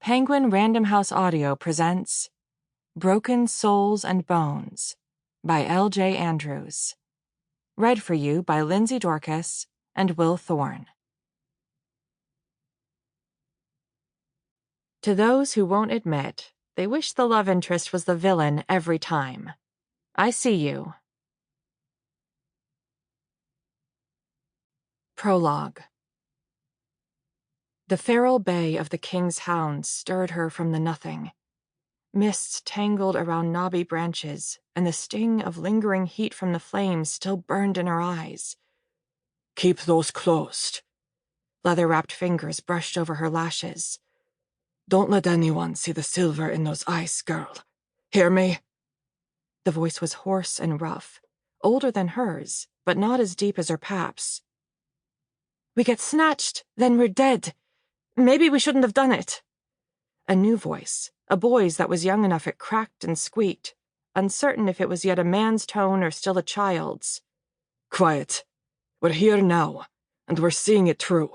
Penguin Random House Audio presents Broken Souls and Bones by L.J. Andrews. Read for you by Lindsey Dorcus and Will Thorne. To those who won't admit, they wish the love interest was the villain every time. I see you. Prologue. The feral bay of the king's hounds stirred her from the nothing. Mists tangled around knobby branches, and the sting of lingering heat from the flames still burned in her eyes. Keep those closed. Leather-wrapped fingers brushed over her lashes. Don't let anyone see the silver in those eyes, girl. Hear me? The voice was hoarse and rough, older than hers, but not as deep as her pap's. We get snatched, then we're dead. Maybe we shouldn't have done it. A new voice, a boy's that was young enough it cracked and squeaked, uncertain if it was yet a man's tone or still a child's. Quiet. We're here now, and we're seeing it through,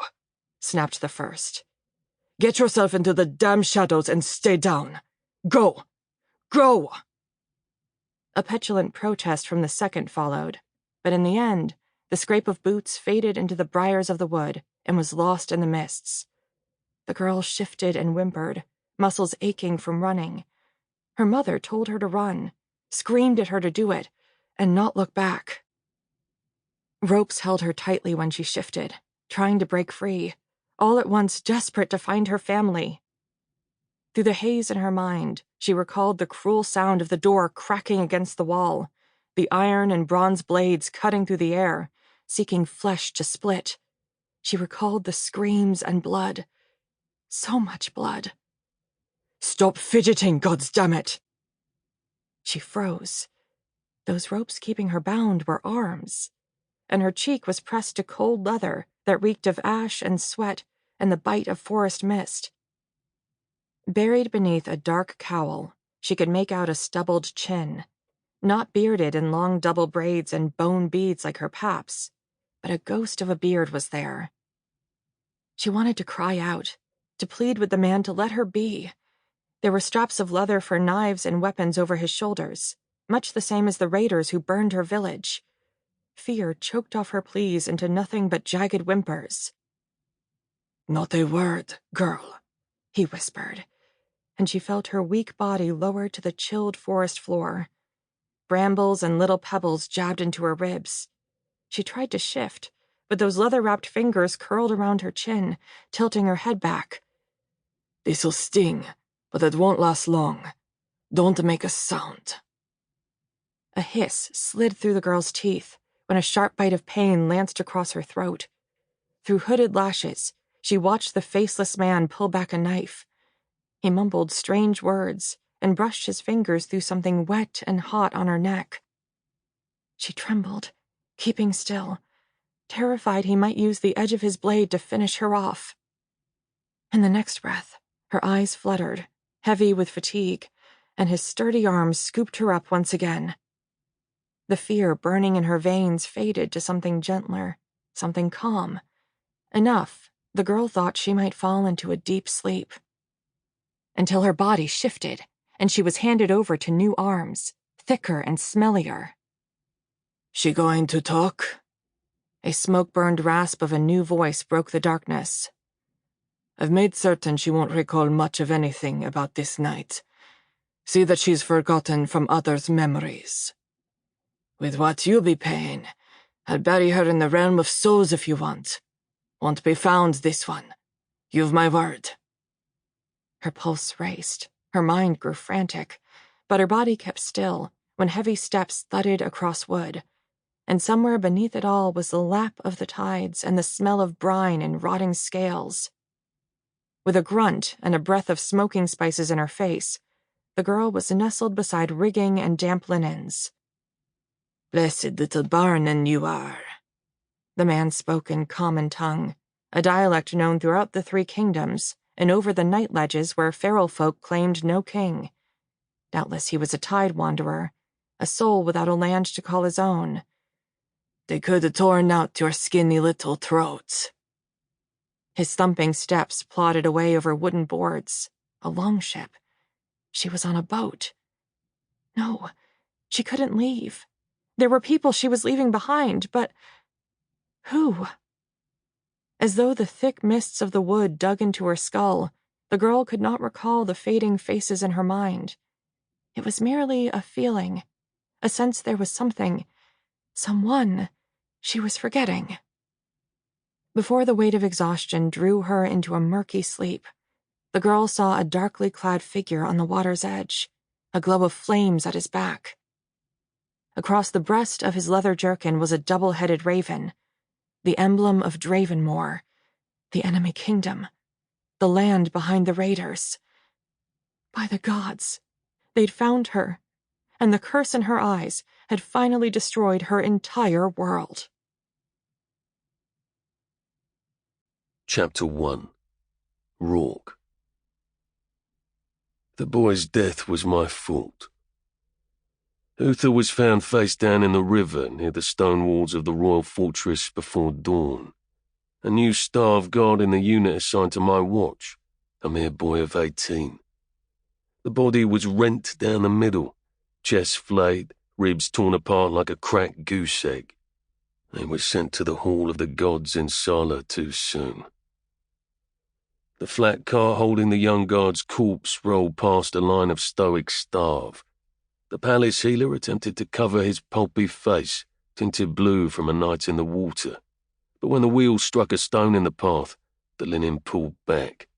snapped the first. Get yourself into the damn shadows and stay down. Go! Go! A petulant protest from the second followed, but in the end, the scrape of boots faded into the briars of the wood and was lost in the mists. The girl shifted and whimpered, muscles aching from running. Her mother told her to run, screamed at her to do it, and not look back. Ropes held her tightly when she shifted, trying to break free, all at once desperate to find her family. Through the haze in her mind, she recalled the cruel sound of the door cracking against the wall, the iron and bronze blades cutting through the air, seeking flesh to split. She recalled the screams and blood. So much blood. Stop fidgeting, goddammit! She froze. Those ropes keeping her bound were arms, and her cheek was pressed to cold leather that reeked of ash and sweat and the bite of forest mist. Buried beneath a dark cowl, she could make out a stubbled chin, not bearded in long double braids and bone beads like her pap's, but a ghost of a beard was there. She wanted to cry out, to plead with the man to let her be. There were straps of leather for knives and weapons over his shoulders, much the same as the raiders who burned her village. Fear choked off her pleas into nothing but jagged whimpers. Not a word, girl, he whispered, and she felt her weak body lowered to the chilled forest floor. Brambles and little pebbles jabbed into her ribs. She tried to shift, but those leather-wrapped fingers curled around her chin, tilting her head back. This'll sting, but it won't last long. Don't make a sound. A hiss slid through the girl's teeth when a sharp bite of pain lanced across her throat. Through hooded lashes, she watched the faceless man pull back a knife. He mumbled strange words and brushed his fingers through something wet and hot on her neck. She trembled, keeping still, terrified he might use the edge of his blade to finish her off. In the next breath, her eyes fluttered, heavy with fatigue, and his sturdy arms scooped her up once again. The fear burning in her veins faded to something gentler, something calm. Enough, the girl thought she might fall into a deep sleep. Until her body shifted, and she was handed over to new arms, thicker and smellier. She going to talk? A smoke-burned rasp of a new voice broke the darkness. I've made certain she won't recall much of anything about this night. See that she's forgotten from others' memories. With what you be paying, I'll bury her in the realm of souls if you want. Won't be found, this one. You've my word. Her pulse raced, her mind grew frantic, but her body kept still when heavy steps thudded across wood, and somewhere beneath it all was the lap of the tides and the smell of brine and rotting scales. With a grunt and a breath of smoking spices in her face, the girl was nestled beside rigging and damp linens. Blessed little Barnan you are. The man spoke in common tongue, a dialect known throughout the 3 kingdoms and over the night ledges where feral folk claimed no king. Doubtless he was a tide wanderer, a soul without a land to call his own. They could have torn out your skinny little throats. His thumping steps plodded away over wooden boards. A longship. She was on a boat. No, she couldn't leave. There were people she was leaving behind, but who? As though the thick mists of the wood dug into her skull, the girl could not recall the fading faces in her mind. It was merely a feeling, a sense there was something, someone, she was forgetting. Before the weight of exhaustion drew her into a murky sleep, the girl saw a darkly clad figure on the water's edge, a glow of flames at his back. Across the breast of his leather jerkin was a double-headed raven, the emblem of Dravenmore, the enemy kingdom, the land behind the raiders. By the gods, they'd found her, and the curse in her eyes had finally destroyed her entire world. Chapter 1. Roark. The boy's death was my fault. Uther was found face down in the river near the stone walls of the royal fortress before dawn. A new staff guard in the unit assigned to my watch, a mere boy of 18. The body was rent down the middle, chest flayed, ribs torn apart like a cracked goose egg. They were sent to the Hall of the Gods in Sala too soon. The flat car holding the young guard's corpse rolled past a line of stoic staff. The palace healer attempted to cover his pulpy face, tinted blue from a night in the water, but when the wheel struck a stone in the path, the linen pulled back.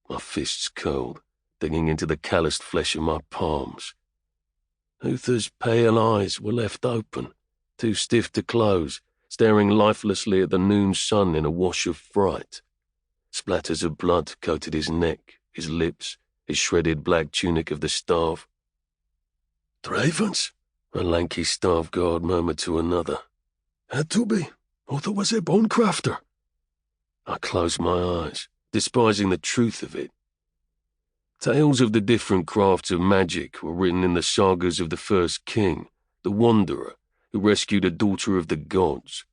My fists curled, digging into the calloused flesh of my palms. Uther's pale eyes were left open, too stiff to close, staring lifelessly at the noon sun in a wash of fright. Splatters of blood coated his neck, his lips, his shredded black tunic of the staff. "Dravens?" a lanky staff guard murmured to another. "Had to be. Uther was a bone crafter." I closed my eyes, despising the truth of it. Tales of the different crafts of magic were written in the sagas of the first king, the Wanderer, who rescued a daughter of the gods.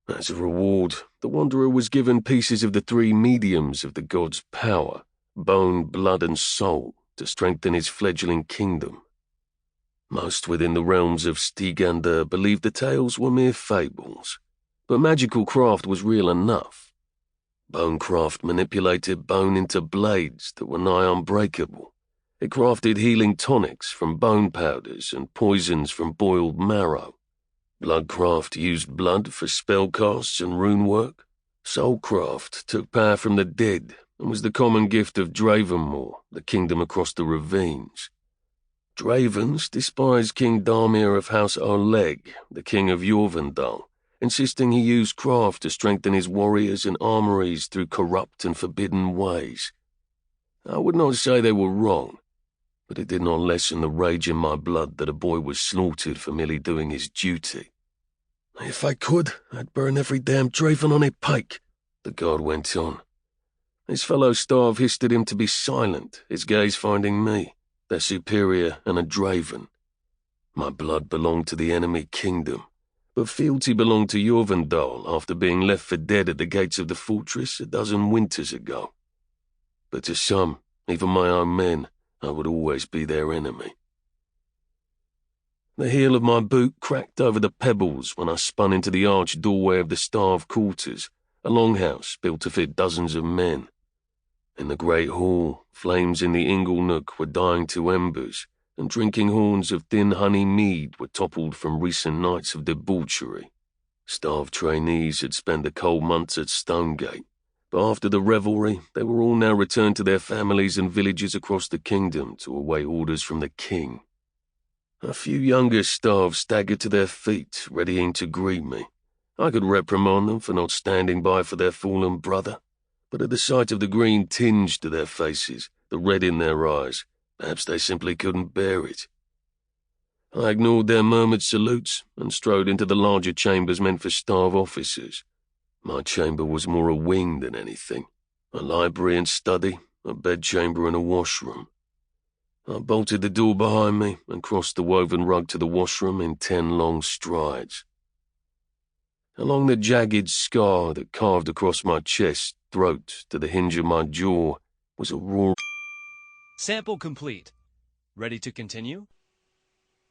As a reward, the Wanderer was given pieces of the three mediums of the gods' power, bone, blood, and soul, to strengthen his fledgling kingdom. Most within the realms of Stygander believed the tales were mere fables, but magical craft was real enough. Bonecraft manipulated bone into blades that were nigh unbreakable. It crafted healing tonics from bone powders and poisons from boiled marrow. Bloodcraft used blood for spellcasts and runework. Soulcraft took power from the dead and was the common gift of Dravenmore, the kingdom across the ravines. Dravens despised King Darmir of House Oleg, the king of Jorvendal, insisting he used craft to strengthen his warriors and armories through corrupt and forbidden ways. I would not say they were wrong, but it did not lessen the rage in my blood that a boy was slaughtered for merely doing his duty. "If I could, I'd burn every damn Draven on a pike," the guard went on. His fellow staff hissed at him to be silent, his gaze finding me, their superior and a Draven. My blood belonged to the enemy kingdom, but fealty belonged to Jorvendal after being left for dead at the gates of the fortress a dozen winters ago. But to some, even my own men, I would always be their enemy. The heel of my boot cracked over the pebbles when I spun into the arched doorway of the staff quarters, a longhouse built to fit dozens of men. In the great hall, flames in the ingle nook were dying to embers, and drinking horns of thin honey mead were toppled from recent nights of debauchery. Staff trainees had spent the cold months at Stonegate, but after the revelry, they were all now returned to their families and villages across the kingdom to await orders from the king. A few younger staff staggered to their feet, readying to greet me. I could reprimand them for not standing by for their fallen brother, but at the sight of the green tinge to their faces, the red in their eyes, perhaps they simply couldn't bear it. I ignored their murmured salutes and strode into the larger chambers meant for staff officers. My chamber was more a wing than anything, a library and study, a bedchamber and a washroom. I bolted the door behind me and crossed the woven rug to the washroom in 10 long strides. Along the jagged scar that carved across my chest, throat, to the hinge of my jaw was a raw Sample complete. Ready to continue?